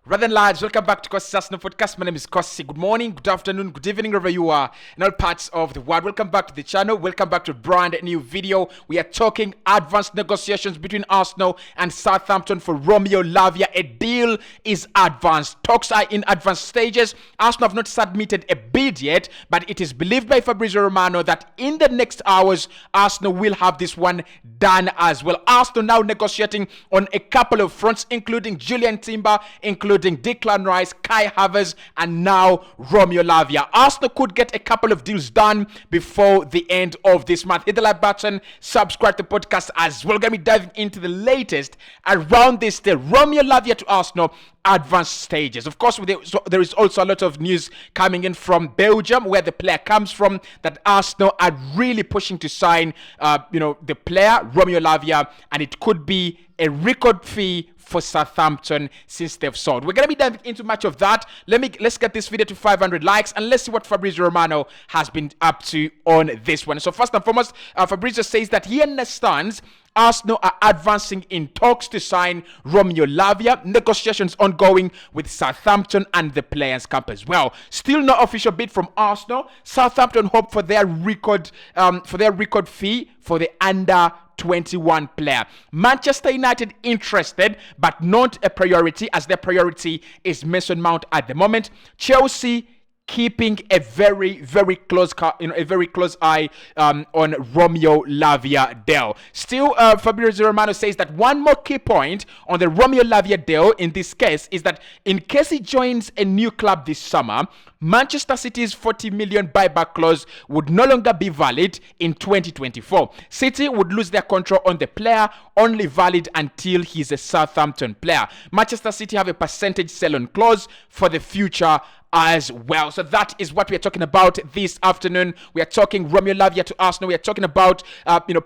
Rather than large, welcome back to Cossy Podcast. My name is Cossy. Good morning, good afternoon, good evening, wherever you are in all parts of the world. Welcome back to the channel. Welcome back to a brand new video. We are talking advanced negotiations between Arsenal and Southampton for Romeo Lavia. A deal is advanced. Talks are in advanced stages. Arsenal have not submitted a bid yet, but it is believed by Fabrizio Romano that in the next hours, Arsenal will have this one done as well. Arsenal now negotiating on a couple of fronts, including Julian Timber, including Declan Rice, Kai Havertz, and now Romeo Lavia. Arsenal could get a couple of deals done before the end of this month. Hit the like button, subscribe to the podcast as well. We're going to be diving into the latest around this day. Romeo Lavia to Arsenal, advanced stages. Of course, there is also a lot of news coming in from Belgium, where the player comes from, that Arsenal are really pushing to sign, the player, Romeo Lavia, and it could be a record fee for Southampton since they've sold. We're going to be diving into much of that. Let's get this video to 500 likes and let's see what Fabrizio Romano has been up to on this one. So first and foremost, Fabrizio says that he understands Arsenal are advancing in talks to sign Romeo Lavia. Negotiations ongoing with Southampton and the players' camp as well. Still no official bid from Arsenal. Southampton hope for their record fee for the under 21 player. Manchester United interested, but not a priority, as their priority is Mason Mount at the moment. Chelsea keeping a very close eye on Romeo Lavia deal. Still, Fabrizio Romano says that one more key point on the Romeo Lavia deal in this case is that in case he joins a new club this summer, Manchester City's 40 million buyback clause would no longer be valid in 2024. City would lose their control on the player, only valid until he's a Southampton player. Manchester City have a percentage sell-on clause for the future as well. So that is what we are talking about this afternoon. We are talking Romeo Lavia to Arsenal. We are talking about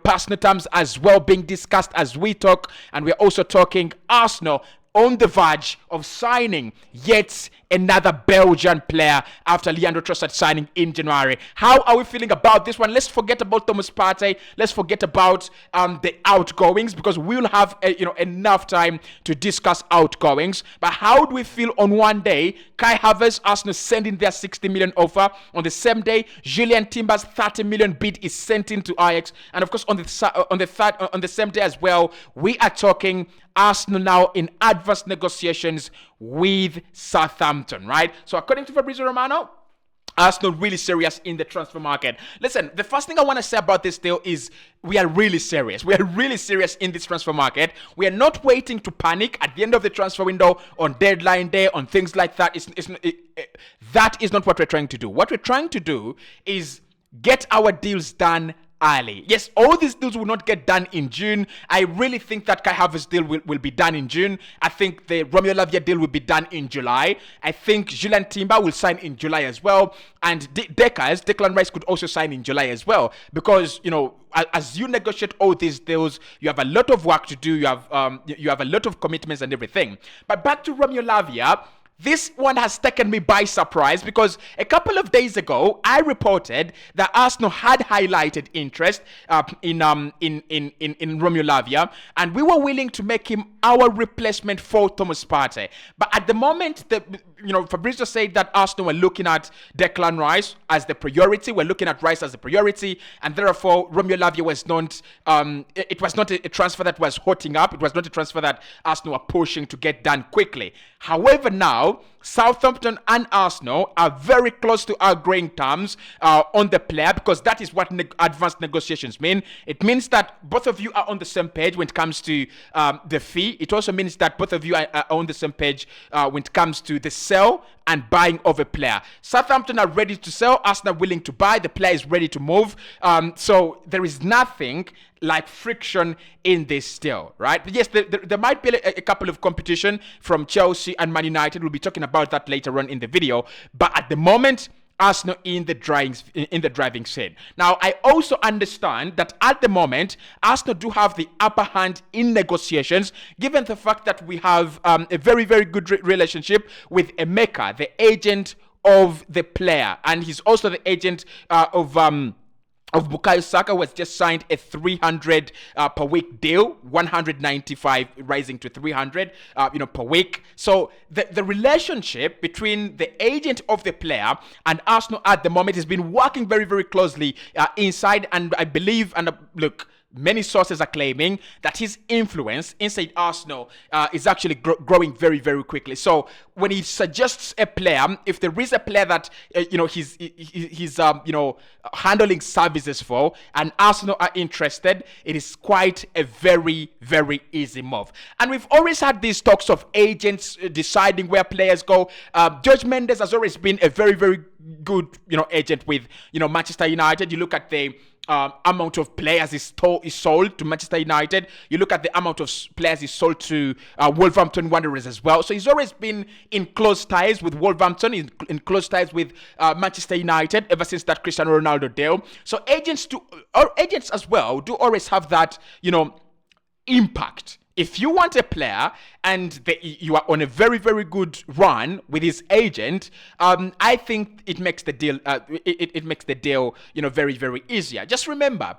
personal terms as well being discussed as we talk, and we are also talking Arsenal on the verge of signing yet another Belgian player after Leandro Trossard signing in January. How are we feeling about this one? Let's forget about Thomas Partey. Let's forget about the outgoings, because we'll have enough time to discuss outgoings. But how do we feel on one day? Kai Havertz, Arsenal sending their 60 million offer. On the same day, Julian Timber's 30 million bid is sent into Ajax. And of course, on the same day as well, we are talking Arsenal now in advanced negotiations with Southampton, right? So according to Fabrizio Romano, Arsenal really serious in the transfer market. Listen, the first thing I want to say about this deal is we are really serious. We are really serious in this transfer market. We are not waiting to panic at the end of the transfer window on deadline day, on things like that. That is not what we're trying to do. What we're trying to do is get our deals done early. Yes, all these deals will not get done in June. I really think that Kai Havertz deal will be done in June. I think the Romeo Lavia deal will be done in July. I think Julian Timber will sign in July as well. And Declan Rice could also sign in July as well. Because, as you negotiate all these deals, you have a lot of work to do. You have a lot of commitments and everything. But back to Romeo Lavia. This one has taken me by surprise, because a couple of days ago, I reported that Arsenal had highlighted interest in Romeo Lavia, and we were willing to make him our replacement for Thomas Partey. But at the moment, Fabrizio said that Arsenal were looking at Declan Rice as the priority. We're looking at Rice as the priority, and therefore Romeo Lavia was not. It was not a transfer that was hotting up. It was not a transfer that Arsenal were pushing to get done quickly. However, now Southampton and Arsenal are very close to agreeing terms on the player, because that is what advanced negotiations mean. It means that both of you are on the same page when it comes to the fee. It also means that both of you are on the same page when it comes to the sell and buying of a player. Southampton are ready to sell. Arsenal are willing to buy. The player is ready to move. So there is nothing like friction in this deal, right? But yes, there might be a couple of competition from Chelsea and Man United. We'll be talking about that later on in the video. But at the moment, Arsenal in the driving seat. Now, I also understand that at the moment, Arsenal do have the upper hand in negotiations, given the fact that we have a very good relationship with Emeka, the agent of the player, and he's also the agent of of Bukayo Saka, was just signed a 300 per week deal, 195 rising to 300 per week. So the relationship between the agent of the player and Arsenal at the moment has been working very, very closely inside, and I believe, and look, many sources are claiming that his influence inside Arsenal is actually growing very, very quickly. So when he suggests a player, if there is a player that he's handling services for, and Arsenal are interested, it is quite a very, very easy move. And we've always had these talks of agents deciding where players go. George Mendes has always been a very, very good agent with Manchester United. You look at the amount of players is sold to Manchester United. You look at the amount of players is sold to Wolverhampton Wanderers as well. So he's always been in close ties with Wolverhampton, in close ties with Manchester United ever since that Cristiano Ronaldo deal. So agents as well do always have that impact. If you want a player and you are on a very, very good run with his agent, I think it makes the deal. It makes the deal, very, very easier. Just remember,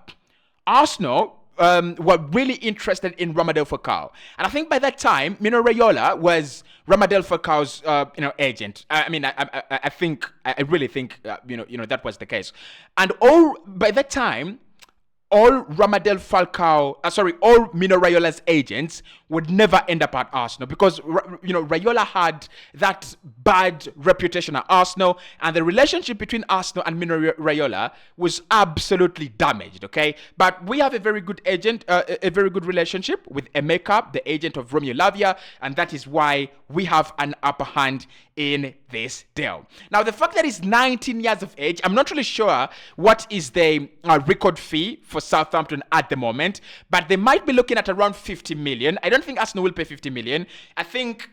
Arsenal were really interested in Romeo Falcao, and I think by that time, Mino Raiola was Romeo Falcao's, agent. I really think, that was the case, and by that time, all Mino Raiola's agents would never end up at Arsenal because, Raiola had that bad reputation at Arsenal, and the relationship between Arsenal and Mino Raiola was absolutely damaged, okay? But we have a very good agent, a very good relationship with Emeka, the agent of Romeo Lavia, and that is why we have an upper hand in this deal. Now, the fact that he's 19 years of age, I'm not really sure what is the record fee for Southampton at the moment, but they might be looking at around 50 million. I don't think Arsenal will pay 50 million. I think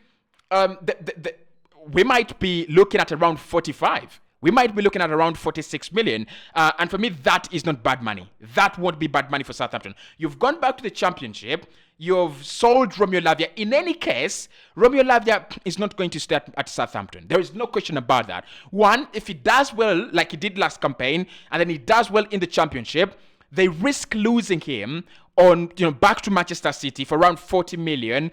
we might be looking at around 45. We might be looking at around 46 million. And for me, that is not bad money. That won't be bad money for Southampton. You've gone back to the Championship. You've sold Romeo Lavia. In any case, Romeo Lavia is not going to stay at Southampton. There is no question about that. One, if he does well like he did last campaign, and then he does well in the Championship, they risk losing him on back to Manchester City for around 40 million,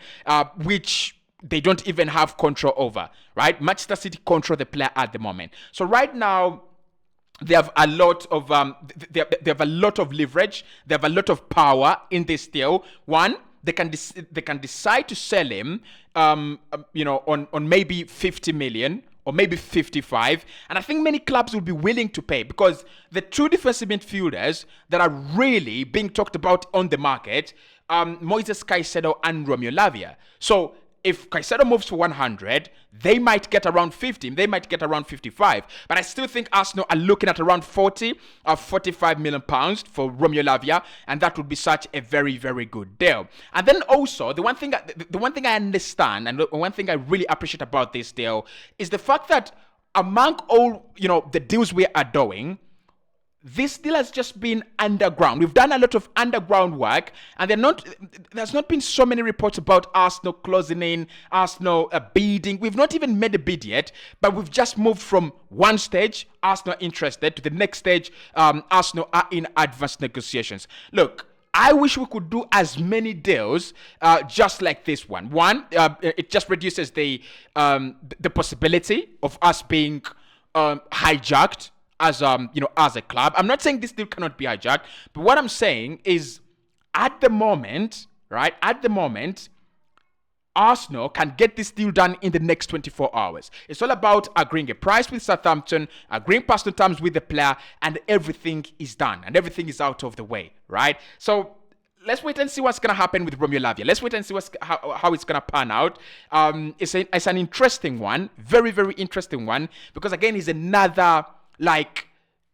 which they don't even have control over, right? Manchester City control the player at the moment. So right now, they have a lot of they have a lot of leverage. They have a lot of power in this deal. One, they can decide to sell him, on maybe 50 million or maybe 55, and I think many clubs will be willing to pay because the two defensive midfielders that are really being talked about on the market, Moises Caicedo and Romeo Lavia. So if Caicedo moves for 100, they might get around 50, they might get around 55. But I still think Arsenal are looking at around 40 or 45 million pounds for Romeo Lavia, and that would be such a very, very good deal. And then also, the one thing I understand and the one thing I really appreciate about this deal is the fact that among all, the deals we are doing, this deal has just been underground. We've done a lot of underground work, and there's not been so many reports about Arsenal closing in, Arsenal bidding. We've not even made a bid yet, but we've just moved from one stage, Arsenal interested, to the next stage, Arsenal are in advanced negotiations. Look, I wish we could do as many deals just like this one. One, it just reduces the possibility of us being hijacked as as a club. I'm not saying this deal cannot be hijacked, but what I'm saying is at the moment, Arsenal can get this deal done in the next 24 hours. It's all about agreeing a price with Southampton, agreeing personal terms with the player, and everything is done and everything is out of the way, right? So let's wait and see what's going to happen with Romeo Lavia. Let's wait and see how it's going to pan out. It's an interesting one, very, very interesting one, because again, he's another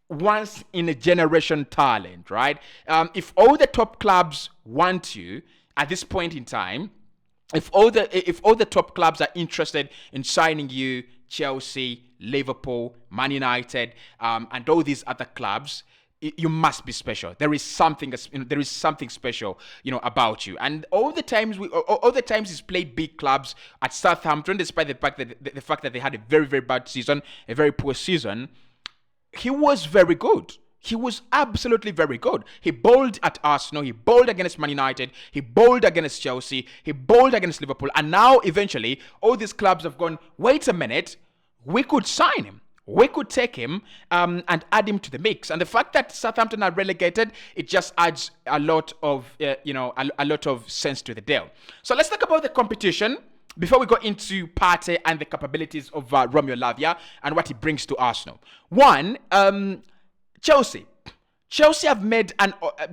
once in a generation talent, right? If all the top clubs want you at this point in time, if all the top clubs are interested in signing you, Chelsea, Liverpool, Man United, and all these other clubs, you must be special. There is something special, about you. And all the times he's played big clubs at Southampton, despite the fact that they had a very, very bad season, a very poor season, he was very good. he was absolutely very good. He bowled at Arsenal, he bowled against Man United, he bowled against Chelsea, he bowled against Liverpool, and now eventually all these clubs have gone, wait a minute, we could sign him. We could take him and add him to the mix. And the fact that Southampton are relegated, it just adds a lot of, a lot of sense to the deal. So let's talk about the competition before we go into Partey and the capabilities of Romeo Lavia and what he brings to Arsenal. One, Chelsea. Chelsea have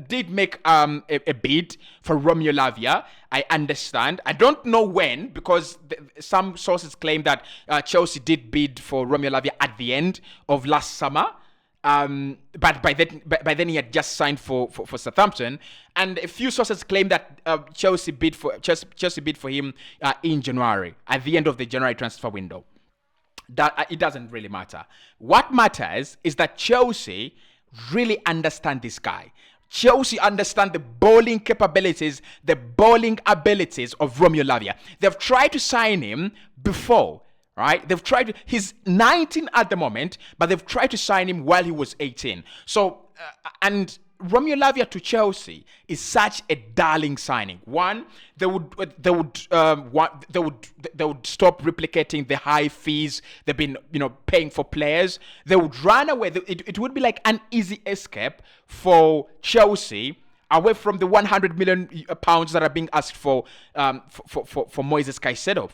did make a bid for Romeo Lavia. I understand. I don't know when, because some sources claim that Chelsea did bid for Romeo Lavia at the end of last summer. But by then he had just signed for Southampton, and a few sources claim that Chelsea bid for him in January, at the end of the January transfer window. That it doesn't really matter. What matters is that Chelsea really understand this guy. Chelsea understand the bowling capabilities, the bowling abilities of Romeo Lavia. They've tried to sign him before, right? He's 19 at the moment, but they've tried to sign him while he was 18. So, and Romeo Lavia to Chelsea is such a darling signing. One, they would stop replicating the high fees they've been paying for players. They would run away. It would be like an easy escape for Chelsea away from the 100 million pounds that are being asked for Moises Caicedo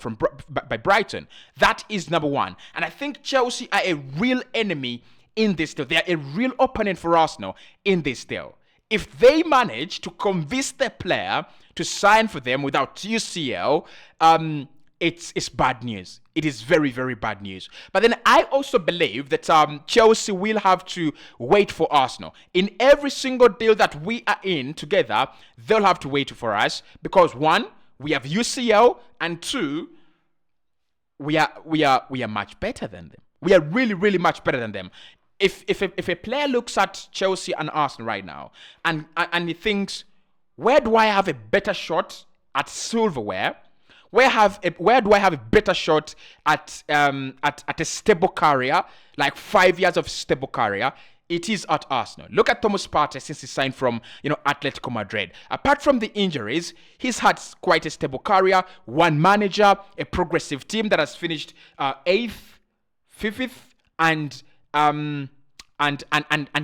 by Brighton. That is number one. And I think Chelsea are a real enemy in this deal. They are a real opponent for Arsenal in this deal. If they manage to convince the player to sign for them without UCL, it's bad news. It is very, very bad news. But then I also believe that Chelsea will have to wait for Arsenal. In every single deal that we are in together, they'll have to wait for us because one, we have UCL, and two, we are much better than them. We are really, really much better than them. If a player looks at Chelsea and Arsenal right now and he thinks, where do I have a better shot at silverware? Where do I have a better shot at a stable career, like 5 years of stable career? It is at Arsenal. Look at Thomas Partey since he signed from Atletico Madrid. Apart from the injuries, he's had quite a stable career. One manager, a progressive team that has finished 8th, 5th, and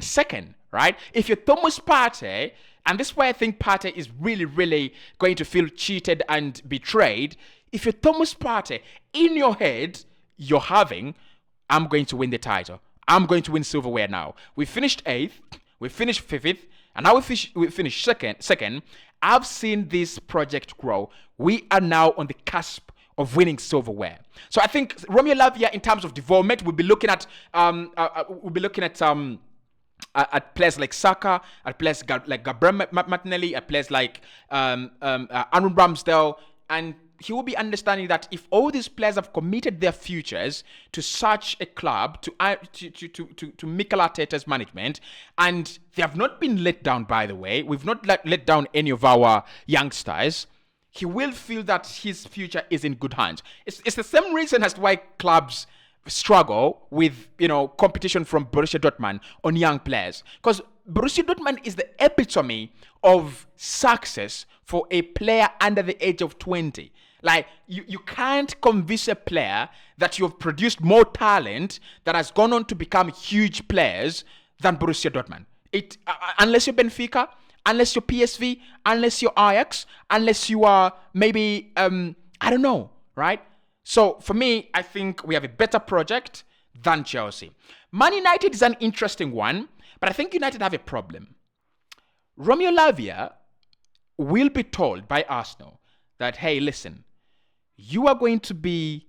second, right? If you're Thomas Partey, and this is why I think Partey is really, really going to feel cheated and betrayed. If you're Thomas Partey, in your head, you're having, I'm going to win the title. I'm going to win silverware now. We finished 8th, we finished 5th, and now we finished second. I've seen this project grow. We are now on the cusp of winning silverware. So I think Romeo Lavia, in terms of development, we'll be looking at players like Saka, at players like Gabriel Martinelli, at players like Aaron Ramsdale, and he will be understanding that if all these players have committed their futures to such a club, to Mikel Arteta's management, and they have not been let down, by the way, we've not let down any of our youngsters, he will feel that his future is in good hands. It's the same reason as to why clubs struggle with competition from Borussia Dortmund on young players, because Borussia Dortmund is the epitome of success for a player under the age of 20. Like you can't convince a player that you've produced more talent that has gone on to become huge players than Borussia Dortmund. Unless you're Benfica, unless you're PSV, unless you're Ajax, unless you are maybe I don't know, right? So for me, I think we have a better project than Chelsea. Man United is an interesting one, but I think United have a problem. Romeo Lavia will be told by Arsenal that, hey, listen, you are going to be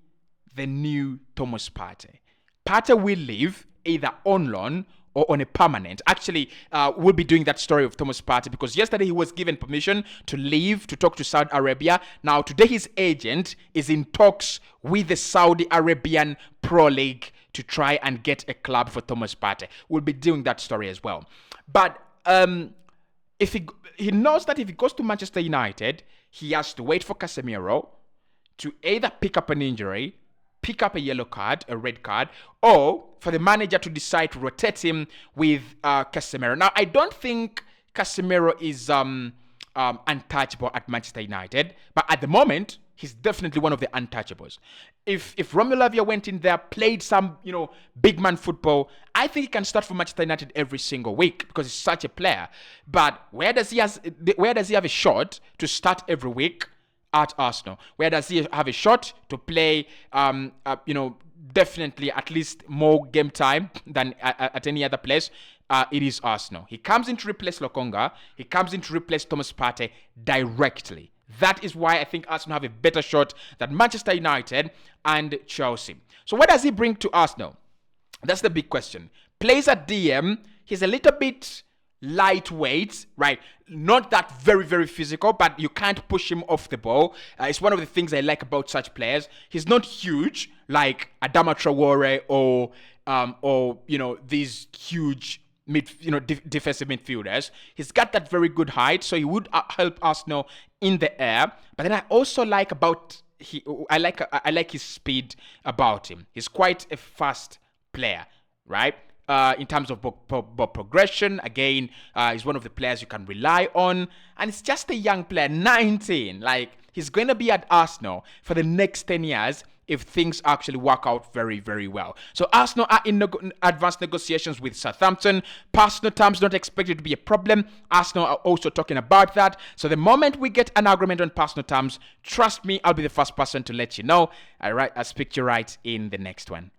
the new Thomas Partey. Partey will leave either on loan or on a permanent. Actually, we'll be doing that story of Thomas Partey because yesterday he was given permission to leave to talk to Saudi Arabia. Now, today his agent is in talks with the Saudi Arabian Pro League to try and get a club for Thomas Partey. We'll be doing that story as well. But if he knows that if he goes to Manchester United, he has to wait for Casemiro to either pick up an injury pick up a yellow card, a red card, or for the manager to decide to rotate him with Casemiro. Now, I don't think Casemiro is untouchable at Manchester United, but at the moment, he's definitely one of the untouchables. If Romeo Lavia went in there, played some, big man football, I think he can start for Manchester United every single week because he's such a player. But where does he have a shot to start every week? At Arsenal. Where does he have a shot to play, definitely at least more game time than at any other place? It is Arsenal. He comes in to replace Lokonga. He comes in to replace Thomas Partey directly. That is why I think Arsenal have a better shot than Manchester United and Chelsea. So what does he bring to Arsenal? That's the big question. Plays at DM. He's a little bit lightweight, right? Not that very, very physical, but you can't push him off the ball. It's one of the things I like about such players. He's not huge like Adama Traore or these huge defensive midfielders. He's got that very good height, so he would help Arsenal in the air. But then I also like his speed about him. He's quite a fast player, right? In terms of progression, again, he's one of the players you can rely on. And it's just a young player, 19. Like, he's going to be at Arsenal for the next 10 years if things actually work out very, very well. So Arsenal are in advanced negotiations with Southampton. Personal terms not expected to be a problem. Arsenal are also talking about that. So the moment we get an agreement on personal terms, trust me, I'll be the first person to let you know. I'll speak to you right in the next one.